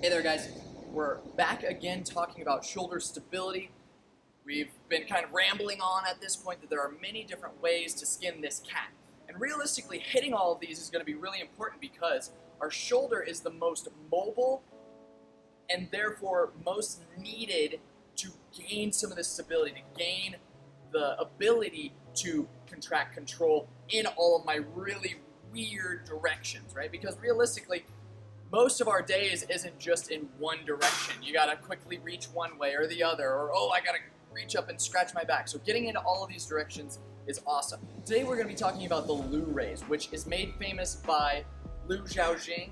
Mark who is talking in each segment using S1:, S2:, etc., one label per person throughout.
S1: Hey there guys, we're back again talking about shoulder stability. We've been kind of rambling on at this point that there are many different ways to skin this cat. And realistically, hitting all of these is going to be really important because our shoulder is the most mobile and therefore most needed to gain some of this stability, to gain the ability to contract control in all of my really weird directions, right? Because realistically, most of our days isn't just in one direction. You gotta quickly reach one way or the other, or oh, I gotta reach up and scratch my back. So getting into all of these directions is awesome. Today we're gonna be talking about the Lou Reyes, which is made famous by Lü Xiaojun.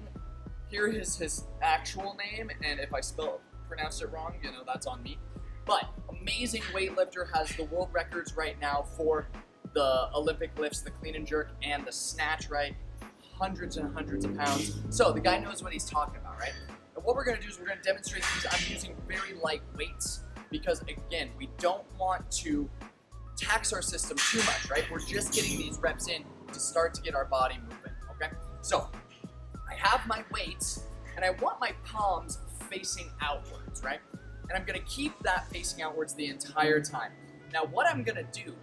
S1: Here is his actual name, and if I pronounce it wrong, you know, that's on me. But amazing weightlifter, has the world records right now for the Olympic lifts, the clean and jerk, and the snatch, right? Hundreds and hundreds of pounds. So the guy knows what he's talking about, right? And what we're going to do is we're going to demonstrate these. I'm using very light weights because, again, we don't want to tax our system too much, right? We're just getting these reps in to start to get our body moving, okay? So I have my weights, and I want my palms facing outwards, right? And I'm going to keep that facing outwards the entire time. Now what I'm going to do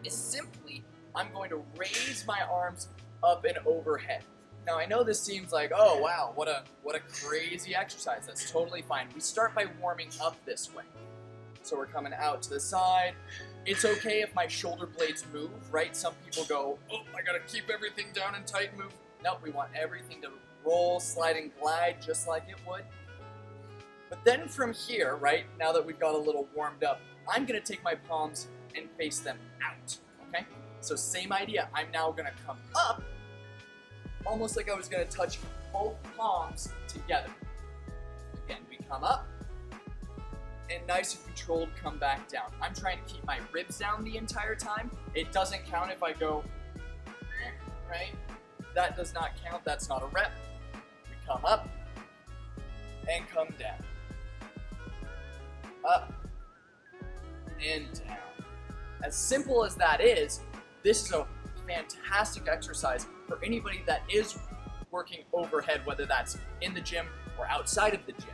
S1: is simply, I'm going to raise my arms up and overhead. Now I know this seems like, oh wow, what a crazy exercise. That's totally fine. We start by warming up this way. So we're coming out to the side. It's okay if my shoulder blades move, right? Some people go, oh, I gotta keep everything down and tight and move. No, we want everything to roll, slide, and glide just like it would. But then from here, right, now that we've got a little warmed up, I'm gonna take my palms and face them out, okay? So same idea, I'm now gonna come up, almost like I was gonna touch both palms together. Again, we come up, and nice and controlled, come back down. I'm trying to keep my ribs down the entire time. It doesn't count if I go, right? That does not count, that's not a rep. We come up, and come down. Up, and down. As simple as that is, this is a fantastic exercise for anybody that is working overhead, whether that's in the gym or outside of the gym.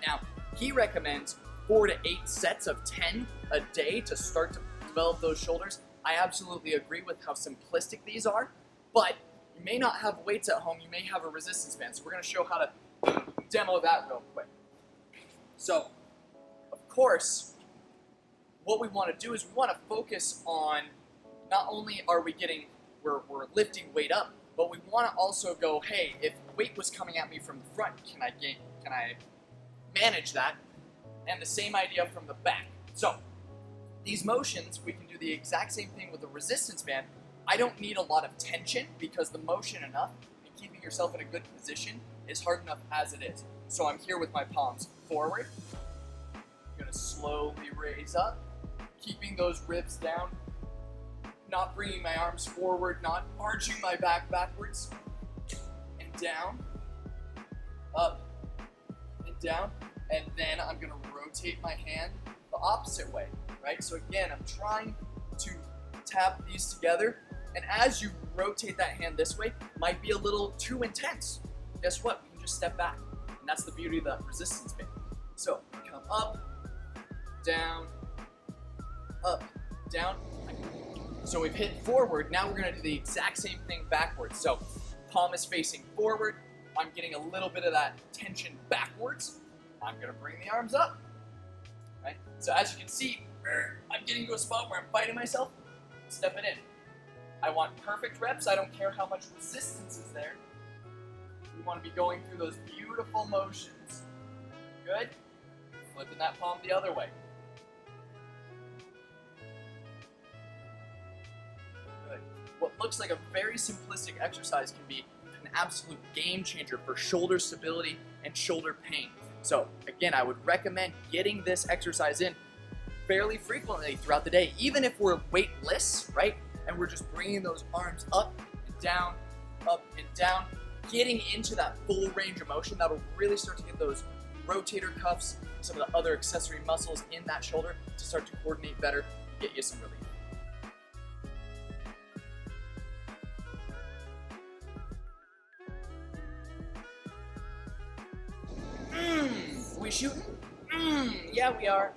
S1: Now, he recommends 4 to 8 sets of 10 a day to start to develop those shoulders. I absolutely agree with how simplistic these are, but you may not have weights at home, you may have a resistance band, so we're going to show how to demo that real quick. So, of course, what we want to do is we want to focus on not only are we we're lifting weight up, but we want to also go, hey, if weight was coming at me from the front, can I manage that? And the same idea from the back. So these motions, we can do the exact same thing with the resistance band. I don't need a lot of tension because the motion enough and keeping yourself in a good position is hard enough as it is. So I'm here with my palms forward. I'm going to slowly raise up, keeping those ribs down, not bringing my arms forward, not arching my back backwards, and down, up, and down, and then I'm gonna rotate my hand the opposite way, right? So again, I'm trying to tap these together, and as you rotate that hand this way, it might be a little too intense. Guess what? We can just step back, and that's the beauty of the resistance band. So come up, down, up, down. So we've hit forward, now we're gonna do the exact same thing backwards. So palm is facing forward, I'm getting a little bit of that tension backwards. I'm gonna bring the arms up, right? So as you can see, I'm getting to a spot where I'm fighting myself, stepping in. I want perfect reps, I don't care how much resistance is there. We wanna be going through those beautiful motions. Good? Flipping that palm the other way. What looks like a very simplistic exercise can be an absolute game changer for shoulder stability and shoulder pain. So again, I would recommend getting this exercise in fairly frequently throughout the day, even if we're weightless, right? And we're just bringing those arms up and down, getting into that full range of motion. That'll really start to get those rotator cuffs, some of the other accessory muscles in that shoulder to start to coordinate better, get you some relief. We shooting? Yeah, we are.